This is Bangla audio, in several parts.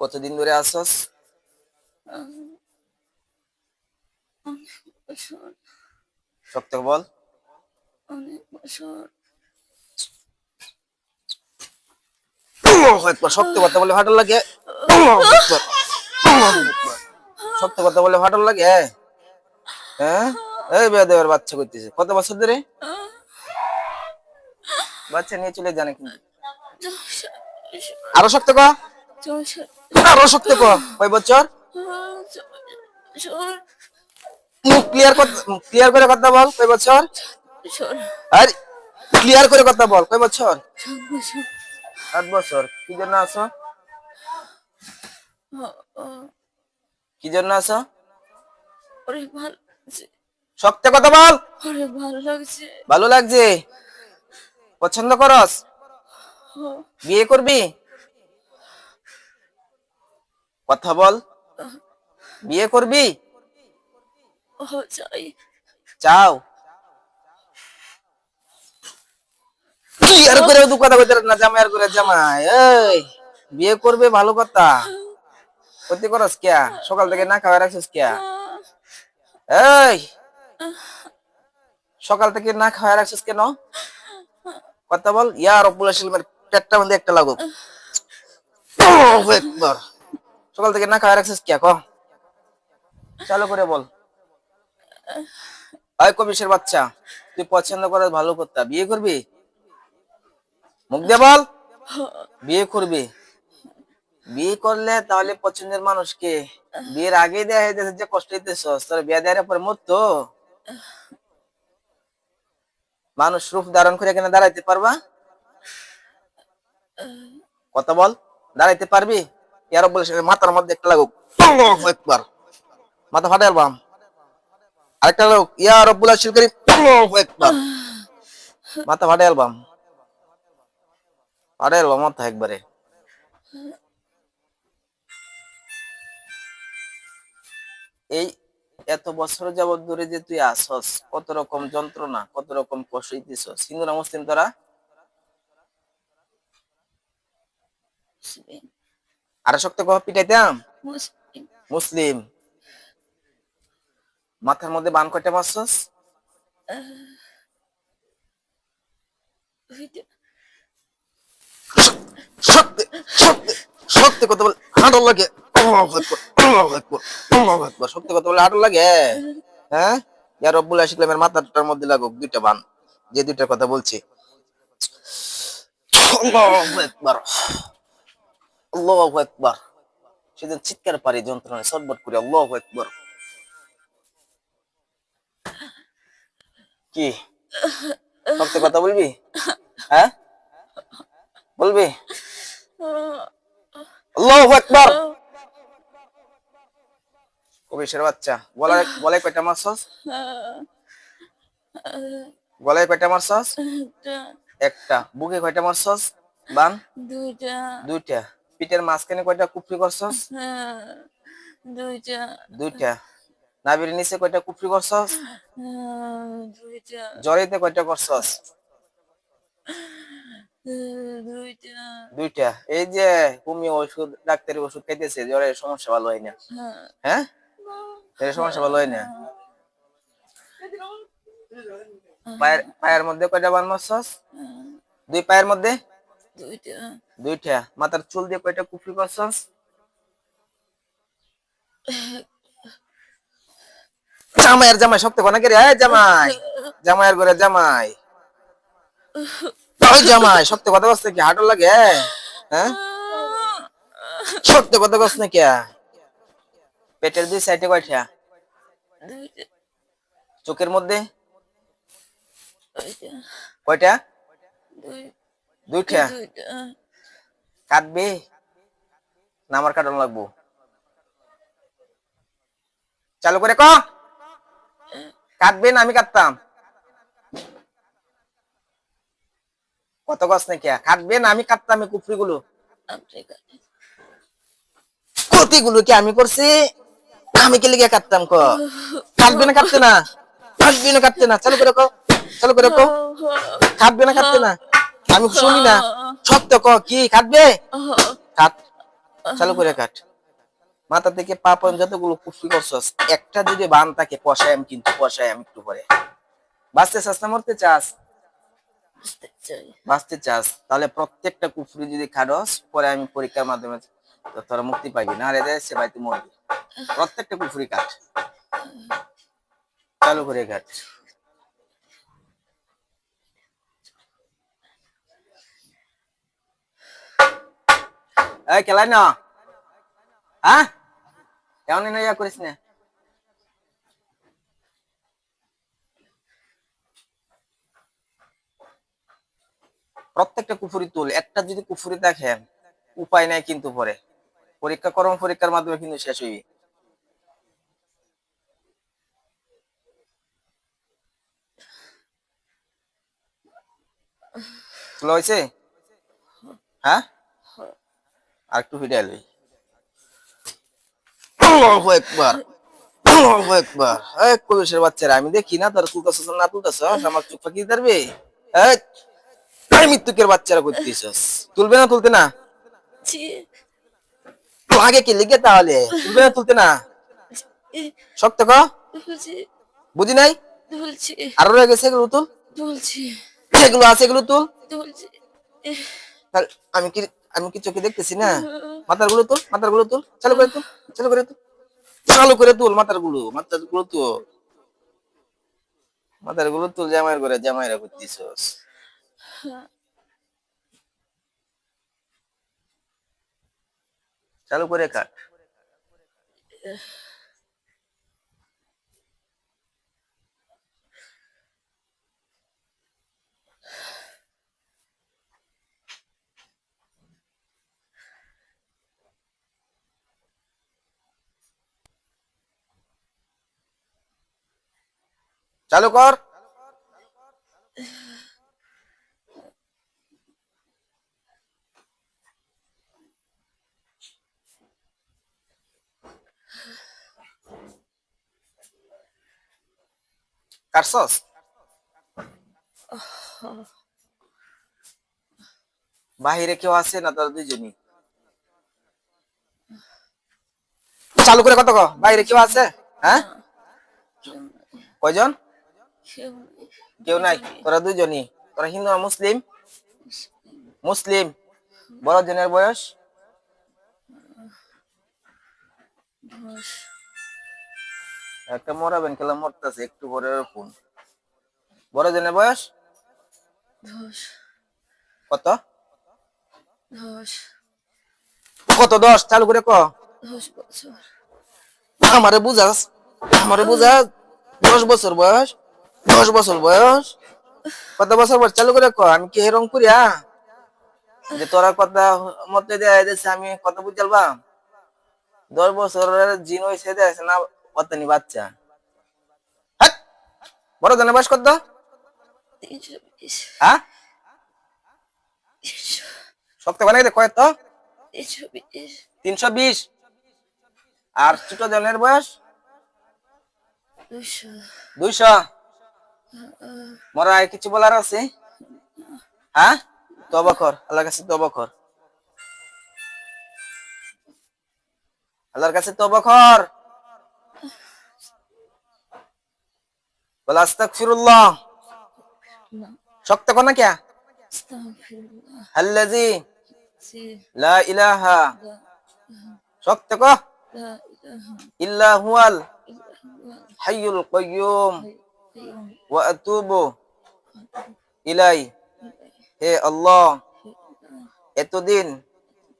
কতদিন ধরে আসছস? অনেক বছর। শক্ত বল। অনেক বছর। একবার শক্ত কথা বলে ভালো লাগে। একবার শক্ত কথা বলে ভালো লাগে। হ্যাঁ, এই বেয়াদবের বাচ্চা করতেছে। কত বছর ধরে বাচ্চা নিয়ে চলে জানে কিন্তু। আরো শক্ত ক, আরো শক্ত ক। কয় বছর? মুখ ক্লিয়ার কর, ক্লিয়ার করে কথা বল। কয় বছর? আর ক্লিয়ার করে কথা বল। কয় বছর? 7 বছর। কি জন্য আসো? কি জন্য আসো? শক্ত কথা বল। ভালো লাগছে। পছন্দ করস? বিয়ে করবি? কথা বল। বিয়ে করবি? চাও? ক্লিয়ার করে দু কথা কইতে না। জামাই আর করে জামাই। এই বিয়ে করবে ভালো কথা। কইতে করস কিয়া? সকাল থেকে না খাওয়া রাখছিস কিয়া? এই সকাল থেকে না খাওয়া রাখছিস কেন? কথা বল। ইয়া রব্বুল আলামিনের পেটটা মধ্যে একটা লাগুক। একবার সকাল থেকে না খাওয়া রাখছিস কিয়া? ক চালু করে বল। ওই কবিশের বাচ্চা, তুই পছন্দ করার ভালো কথা। বিয়ে করবি? মুখ দিয়ে বল। বিয়ে করবি? বিয়ে করলে তাহলে পছন্দের মানুষকে বিয়ের আগে দেয়া হইতেছে যে কষ্ট হইতেছ, তোর বিয়ে দেওয়ার পর মরতো মানুষ রূপ ধারণ করে এখানে দাঁড়াইতে পারবা? কথা বল। দাঁড়াইতে পারবি? ইয়ার বলে মাথার মধ্যে একটা লাগুক। একবার মাথা ফাটে আলবাম। আরেকটা লোক ইয়া রব্বুল আশিল করিম। একবার মাথা ফাটে আলবাম। ফাটে আলবাম মাথা একবারে। এই এত বছর যাবত ধরে যে তুই আসস, কত রকম যন্ত্রণা, কত রকম কষ্ট হইতেছস। হিন্দু না মুসলিম তোরা? আরে শক্ত কহ, পিটাইতাম। মুসলিম। মাথার মধ্যে বান কয়টা মারছস? শক্তি শক্তি শক্তি কথা বল। হাঁটল লাগে। শক্তি কথা বলে হাঁটল লাগে। হ্যাঁ, ইয়া রব্বুল আশিকের মাথাটার মধ্যে লাগুক দুইটা বান, যে দুইটার কথা বলছি। আল্লাহু আকবার, আল্লাহু আকবার। সেদিন চিৎকার পারি যন্ত্রণায় সটবট করে। আল্লাহু আকবার। কি শক্ত কথা বলবি? হ্যাঁ বলবি? আল্লাহু আকবার। কবিশের বাচ্চা, গলায় গলায় কয়টা মারছস? গলায় কয়টা মারছস? একটা। বুকে কয়টা মারছস? বান দুইটা। পিঠের মাঝখানে কয়টা কুফরি করছস? দুইটা। নাভির নিচে কয়টা কুফরি করছস? জড়িতে কয়টা করছস? দুইটা। এই যে হোমিও ওষুধ, ডাক্তারি ওষুধ খাইতেছে, জ্বরের সমস্যা ভালো হয় না। হ্যাঁ, এর সমস্যা ভালো হয় না। পায়ের মধ্যে কয়টা বান মারছস? দুই পায়ের মধ্যে দুইটা। মাথার চুল দিয়ে কয়টা কুফরি করছস? জামাইয়ের জামাই শক্ত কোনা কে রে? জামাই, জামাইয়ের ঘরে জামাই। ওই জামাই শক্ত কথা বলছে কি? হাঁটু লাগে? হ্যাঁ, শক্ত কথা কস না কে? পেটের দুই সাইডে কয়টা? চোখের মধ্যে কয়টা? দুইটা। কাটবে না আমার কাটন লাগবো? চালু করে ক। কাটবে না আমি কাটতাম? কত কস না কে? কাটবে না আমি কাটতাম? এই কুফরি গুলো ক্ষতিগুলো কি আমি করছি? আমি কে লিগে কাটতাম? ক কাটবে না কাটতে না? কাটবে না কাটতে না? চালু করে ক, চালু করে ক। কাটবে না কাটতে না? আমি শুনি না। সত্য ক, কি কাটবে? কাট। চালু করে কাট। মাথা থেকে পা পর্যন্ত যতগুলো কুফরি করছস, একটা যদি বান থাকে কষায়াম, কিন্তু কষায়াম একটু পরে। বাঁচতে চাস না মরতে চাস? বুঝতে চাই। বাঁচতে চাস, তাহলে প্রত্যেকটা কুফরি যদি খাডস, পরে আমি পরীক্ষার মাধ্যমে তোরা মুক্তি পাইবি, না রে সে ভাই তুই মরবি। প্রত্যেকটা কুফরি কাট, চালু করে কাট। এই খেলাই না, হ্যাঁ কেমন ইয়া করিস না। প্রত্যেকটা কুফুরি তুল, একটা যদি কুফুরি দেখেন উপায় নাই, কিন্তু পরে পরীক্ষা করম, পরীক্ষার মাধ্যমে কিন্তু শেষ হইবে। তোলা হয়েছে? হ্যাঁ, আর একটু ফিরে এলবি। আল্লাহু আকবার, আল্লাহু আকবার। এই কবিশের বাচ্চারা, আমি দেখি না তোর তুলতাছস না তুলতাছস, আমার চোখ ফাঁকি ধরবে। এই এই মৃত্যুকের বাচ্চারা করতেছস, তুলবে না তুলতে না? জি। আগে কি লিখে তাহলে তুলবে না তুলতে না? শক্ত ক, বলছি। বুঝি নাই। বলছি। আরো রয়ে গেছে, এগুলো তুল। বলছি। এগুলো আছে, এগুলো তুল। বলছি। তাহলে আমি কি চোখে দেখতেছি না? মাথার গুলো তুল, মাথার গুলো তুল, চালু করে তুল, চালু করে তুল, চালু করে তুল, মাথার গুলো, মাথার গুলো তুল, মাথার গুলো তুল। জামাইয়ের করে জামাইরা করতেছস, চালু করে কাট। চালু কর। কাটছস? বাহিরে কেউ আছে না তোরা দুইজনই? চালু করে কত ক, বাইরে কেউ আছে? হ্যাঁ, কয়জন? কেউ নাই, তোরা দুইজনই। তোরা হিন্দু না মুসলিম? মুসলিম। বড় জনের বয়স? একটা মরাবেন খেলা মরতেছে, একটু পরে ফোন। বড় জনের বয়স কত? 10। কত 10? চালু করে ক। 10 বছর। আমারে বুঝাস, আমারে বুঝাস। 10 বছর বয়স, 10 বছর বয়স। কত বছর বয়স? চালু করে ক। আমি কি এরকম করি যে তোরা কথা মতে দেয়া দিচ্ছে আমি কত বুঝালবা? 10 বছরের জিন হয়েছে দেখছে না, অতনি বাচ্চা। হ্যাঁ, বড় জনের বয়স কত? 320। হ্যাঁ, 300। শক্ত বানাই দে, কয় তো? 320। 320। আর ছোট জনের বয়স? 200। 200। মরা আর কিছু বলার আছে? হ্যাঁ, তওবা কর, আল্লাহর কাছে তওবা কর, আল্লাহর কাছে তওবা কর। বল আস্তাগফিরুল্লাহ। শক্ত কর না কে? আস্তাগফিরুল্লাহ। আল্লাযী জি। লা ইলাহা, লা শক্ত কর, লা ইলাহা ইল্লা হুয়াল ইল্লাল্লাহ হাইয়ুল কাইয়্যুম হাইয়্যুম ওয়া আতুবু আতুবু ইলাই। ইলাইহি। হে আল্লাহ, আল্লাহ এতদিন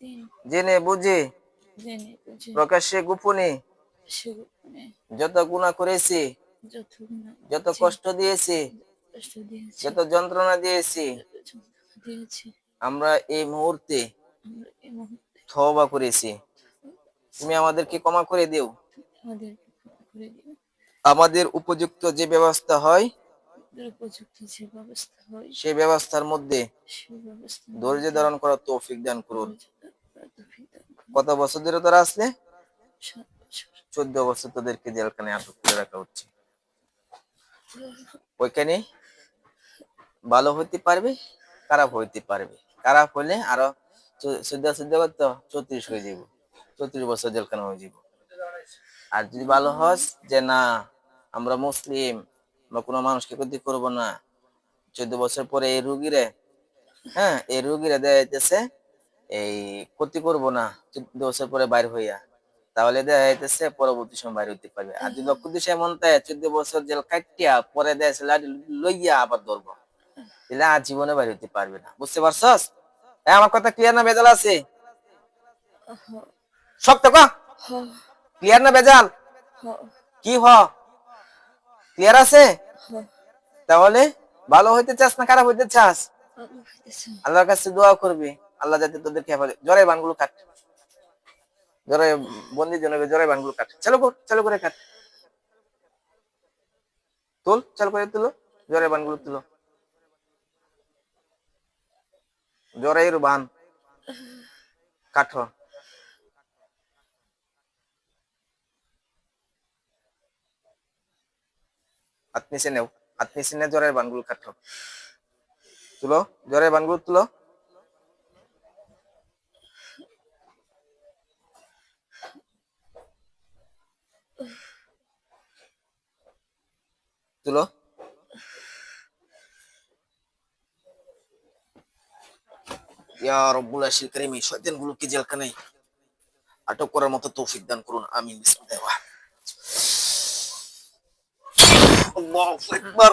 দিন জেনে বুঝে জেনে বুঝে প্রকাশ্যে গোপনে সেগুনে যত গুনাহ করেছি, যত গুনাহ যত করেছি, কষ্ট দিয়েছি, কষ্ট দিয়েছি, যত যন্ত্রণা দিয়েছি, যত যন্ত্রণা দিয়েছি, আমরা এই মুহূর্তে আমরা এই মুহূর্তে তওবা করেছি। তুমি আমাদেরকে ক্ষমা করে দিও। আমাদেরকে ক্ষমা করে দিও। আমাদের উপযুক্ত যে ব্যবস্থা হয়, আমাদের উপযুক্ত যে ব্যবস্থা হয়, সেই ব্যবস্থার মধ্যে সেই ব্যবস্থার ধৈর্য মধ্যে ধারণ করার তৌফিক দান করুন। ধৈর্য ধরে তৌফিক দান করুন। কত বছর ধরে তোরা আসলে? 7 বছর। 14 বছর তোদেরকে জেলখানায় আটক করে রাখা হচ্ছে। ওইখানে ভালো হইতে পারবে, খারাপ হইতে পারবে। খারাপ হলে আরো 14 করতে 34 হয়ে যাবে। 34 বছর জেলখানা হয়ে যাব। আর যদি ভালো হস যে না আমরা মুসলিম, আমরা কোনো মানুষকে ক্ষতি করব না, 14 বছর পরে এই রুগীরে, হ্যাঁ এই রুগীরে দেয়া যাইতেছে এই ক্ষতি করব না 14 বছর পরে বাইর হইয়া, তাহলে দেয়া যাইতেছে পরবর্তী সময় বাইর হইতে পারবে। আর যদি অকুদ্দেশে এমন তাই 14 বছর জেল কাটিয়া পরে দেয় লাঠি লইয়া আবার ধরবো, তাহলে আর জীবনে বাইর হইতে পারবে না। বুঝতে পারছস? হ্যাঁ আমার কথা ক্লিয়ার না ভেজাল আছে? হ সব তো হ ক্লিয়ার না ভেজাল? হ কি ক্লিয়ার আছে? হ তাহলে ভালো হইতে চাস না খারাপ হইতে চাস? ভালো হইতেছে। আল্লাহর কাছে দোয়া করবি আল্লাহ যাতে তোদেরকে হেফাজত। জ্বরে বানগুলো কাট, জ্বরে বন্দি জনকে জ্বরে বানগুলো কাট, চালু করে কাট, তুল চালু করে তুলো, জ্বরে বানগুলো তুলো, জ্বরের বান কাঠো। হাত নিচে নে জ্বরের বানগুলো কাঠো, তুলো জ্বরের বানগুলো তুলো, তুলো। ইয়া রব্বুল আশিল কারীম, এই শয়তানগুলোকে জেলখানায় আটক করার মতো তৌফিক দান করুন, আমিন। বিসমিল্লাহ, আল্লাহু আকবার।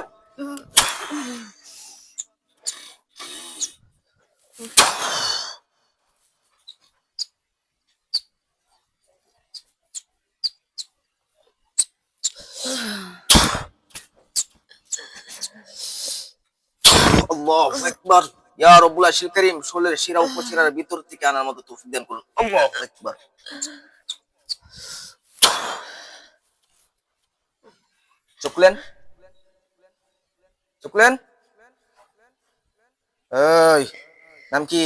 আল্লাহু আকবার। ইয়া রব্বুল আশিল কারীম, শরীরের শিরা উপশিরার ভিতর থেকে আনার মতো তৌফিক দান করুন, আল্লাহু আকবার। চুকলেন চুকলেন, এই নাম কি?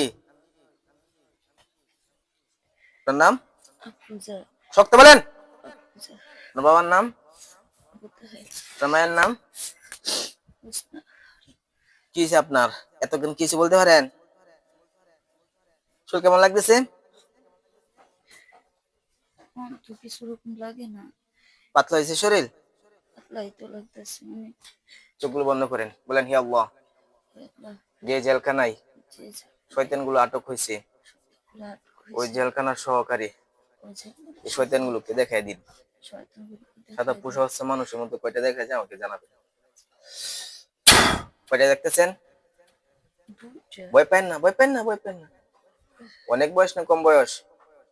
আপনার নাম? আফরোজা। শক্ত বলেন। আফরোজা। আপনার বাবার নাম? কোথায়? আপনার মায়ের নাম? হোসনা। কি হয়েছে আপনার? এতক্ষণ কিছু বলতে পারেন? শরীর কেমন লাগতেছে? আমার তো কিছু রকম লাগে না, পাতলা হয়েছে শরীর? পাতলাই তো লাগতেছে অনেক। চোখগুলো বন্ধ করেন, বলেন হি আল্লাহ। আল্লাহ, যে জেলখানায় যে শয়তানগুলো আটক হয়েছে, লাট ওই হয়েছে, জেলখানার সহকারী ওই যে এই শয়তানগুলোকে দেখাই দিন। শয়তানগুলোকে সাদা দেখাই দিন। পোষা হচ্ছে মানুষের মধ্যে কয়টা দেখা যায় আমাকে জানাবেন। কয়টা দেখতেছেন? দুইটা। ভয় পান না, ভয় পান না, ভয় পান না। অনেক বয়স না কম বয়স?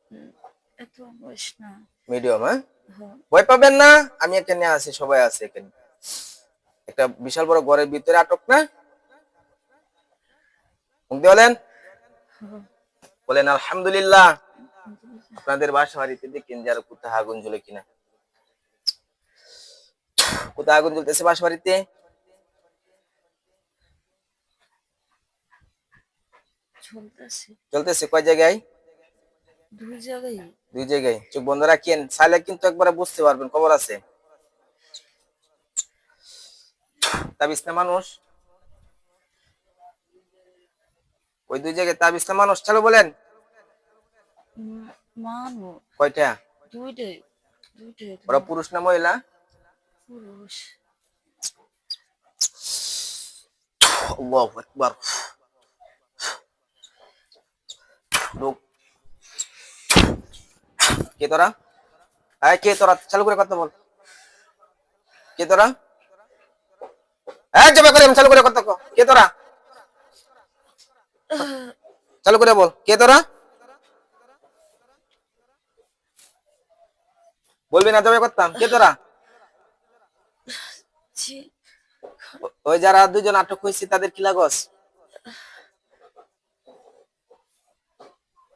হুম, এত বয়স না। মিডিয়াম, হ্যাঁ? হ্যাঁ। ভয় পাবেন না, আমি এখানে আছি, সবাই আছে এখানে। একটা বিশাল বড় ঘরের ভিতরে আটক না? মুখ দিয়ে বলেন, হ্যাঁ। বলেন আলহামদুলিল্লাহ। আলহামদুলিল্লাহ। আপনাদের বাসা বাড়িতে দেখেন যারা কোথায় আগুন জ্বলে কিনা, কোথায় আগুন জ্বলতেছে বাসা বাড়িতে? চলতেছে। জ্বলতেছে কয় জায়গায়? দুই জায়গায়। 2 জায়গায়। চোখ বন্ধ রাখেন, চাইলে কিন্তু একবারে বুঝতে পারবেন, খবর আছে। তাবিজ না মানুষ? ওই 2 জায়গায় তাবিজ না মানুষ? চলো বলেন। মানুষ। কয়টা? দুইটাই। দুইটাই তো ওরা পুরুষ না মহিলা? পুরুষ। আল্লাহু আকবার। লোক কে তোরা? এই কে তোরা? চালু করে কথা বল। কে তোরা? এই জবা করে চালু করে কথা কও। কে তোরা? চালু করে বল, কে তোরা? বলবি না জবাই করতাম, কে তোরা? জি। ওই যারা 2 জন আটক হয়েছে তাদের কি লাগস?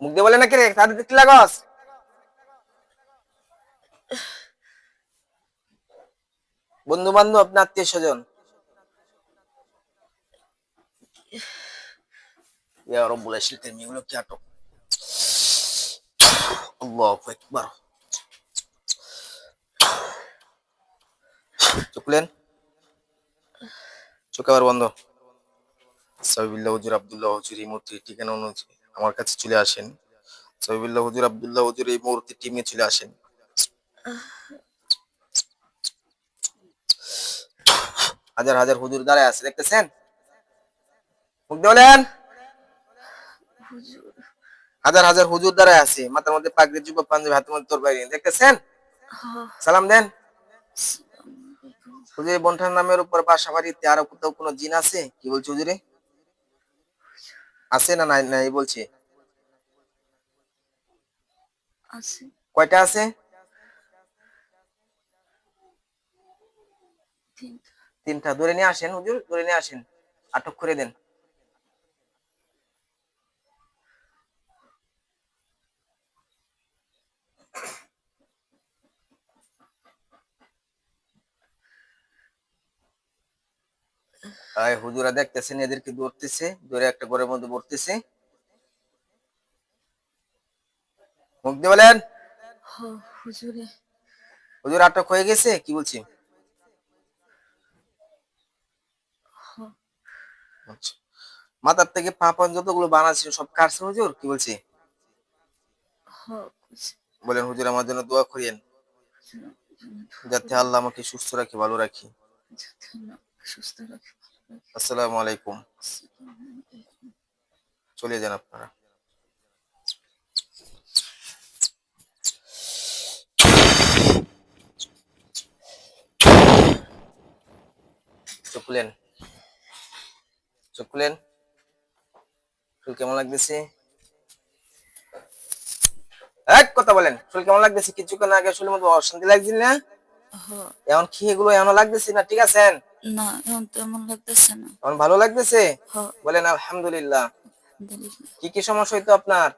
মুখ দিয়ে বলে নাকি রে, তাদের কি লাগস? বন্ধু বান্ধব, আপনার আত্মীয় স্বজন? ইয়া রব্বুল আশিল এগুলো কি আটক? আল্লাহু আকবার। চুকলেন, চোখ আবার বন্ধ। সাবিল্লাহ হুজুর আব্দুল্লাহ হুজুর এই মুহূর্তে ঠিকানা অনুযায়ী আমার কাছে চলে আসেন। সবিল্লাহ হুজুর, আব্দুল্লাহ হুজুর এই মুহূর্তে টিমে চলে আসেন। হাজার হাজার হুজুর দাঁড়ায় আছে, দেখতেছেন? মুখ দিয়ে বলেন। হুজুর। হাজার হাজার হুজুর দাঁড়ায় আছে, মাথার মধ্যে পাগড়ি, জুব্বা, পাঞ্জাবি, হাতের মধ্যে তরবারি, দেখতেছেন? হ্যাঁ। সালাম দেন। আসসালামু আলাইকুম। হুজুর বন্ঠার নামের উপর বাসা বাড়িতে আরো কোথাও কোনো জিন আছে? কি বলছে হুজুরে? আছে না নাই নাই বলছে? আছে। কয়টা আছে? 3টা। 3টা। ধরে নিয়ে আসেন হুজুর, ধরে নিয়ে আসেন, আটক করে দেন। আয় হুজুরা দেখতেছেন এদেরকে ধরতেছে, ধরে একটা ঘরের মধ্যে ভরতেছে। মুখ দিয়ে বলেন। হ্যাঁ হুজুরে। হুজুর আটক হয়ে গেছে? কি বলছি? হ্যাঁ। আচ্ছা। মাথার থেকে পা পর্যন্ত যতগুলো বানাচ্ছে সব কাটছে হুজুর? কি বলছি? হ্যাঁ কইছে। বলেন হুজুর আমার জন্য দোয়া করিয়েন, হুজুর আমার জন্য দোয়া যাতে করেন। আল্লাহ আমাকে সুস্থ রাখি, ভালো রাখি। যাতে আল্লাহ আমাকে সুস্থ রাখে, ভালো রাখে। আসসালামু আলাইকুম। আসসালামু আলাইকুম। চলে যান আপনারা। চোখ খুলেন, চোখ খুলেন। শরীর কেমন লাগতেছে? এক কথা বলেন, শরীর কেমন লাগতেছে? কিছুক্ষণ আগে শরীরের মধ্যে অশান্তি লাগছিল না? হ্যাঁ। এখন কি এগুলো এমন লাগতেছে না? ঠিক আছেন? না এখন তো এমন লাগতেছে না। এখন ভালো লাগতেছে? হ্যাঁ। বলেন আলহামদুলিল্লাহ। আলহামদুলিল্লাহ। কি কি সমস্যা হইতো আপনার?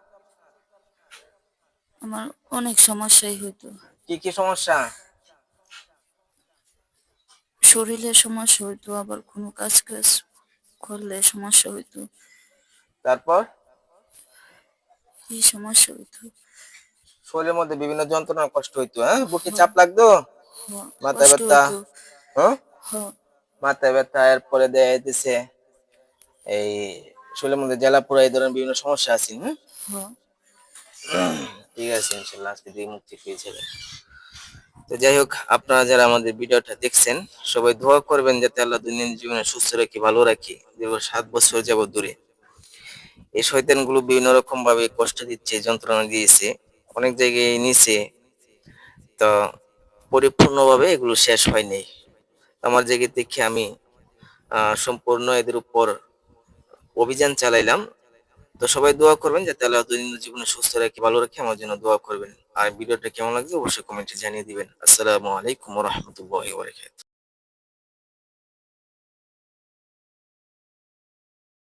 আমার অনেক সমস্যাই হইতো। কি কি সমস্যা? শরীরের সমস্যা হইতো, আবার কোনো কাজ কাজ করলে সমস্যা হইতো। তারপর এই সমস্যা হইতো। শরীরের মধ্যে বিভিন্ন যন্ত্রণা, কষ্ট হইতো, হ্যাঁ? বুকে হ্যাঁ। চাপ লাগতো, হ্যাঁ মাথায় কষ্ট ব্যথা, হইতো। হ্যাঁ? হ্যাঁ। মাথায় ব্যথা, এরপরে দেয়া যাইতেছে এই শরীরের মধ্যে জ্বালা পোড়া, এই ধরনের বিভিন্ন সমস্যা আছে। হুম, হ্যাঁ। ঠিক আছে, ইনশাল্লাহ আজকে দিয়ে মুক্তি পেয়ে যাবেন। তো যাই হোক, আপনারা যারা আমাদের ভিডিওটা দেখছেন সবাই দোয়া করবেন যাতে আল্লাহ দৈনন্দিন জীবনে সুস্থ রাখি, ভালো রাখি। দীর্ঘ 7 বছর যাবত দূরে এই শয়তান গুলো বিভিন্ন রকম ভাবে কষ্ট দিচ্ছে, যন্ত্রণা দিয়েছে, অনেক জায়গায় নিছে, তো পরিপূর্ণভাবে এগুলো শেষ হয়নি। আমার জায়গা থেকে আমি সম্পূর্ণ এদের উপর অভিযান চালাইলাম। তো সবাই দোয়া করবেন যাতে আল্লাহ দৈনন্দিন জীবনে সুস্থ রাখি, ভালো রাখি, আমার জন্য দোয়া করবেন। আর ভিডিওটা কেমন লাগছে অবশ্যই কমেন্টে জানিয়ে দিবেন। আসসালামু আলাইকুম ওয়া রাহমাতুল্লাহি ওয়া বারাকাতুহু।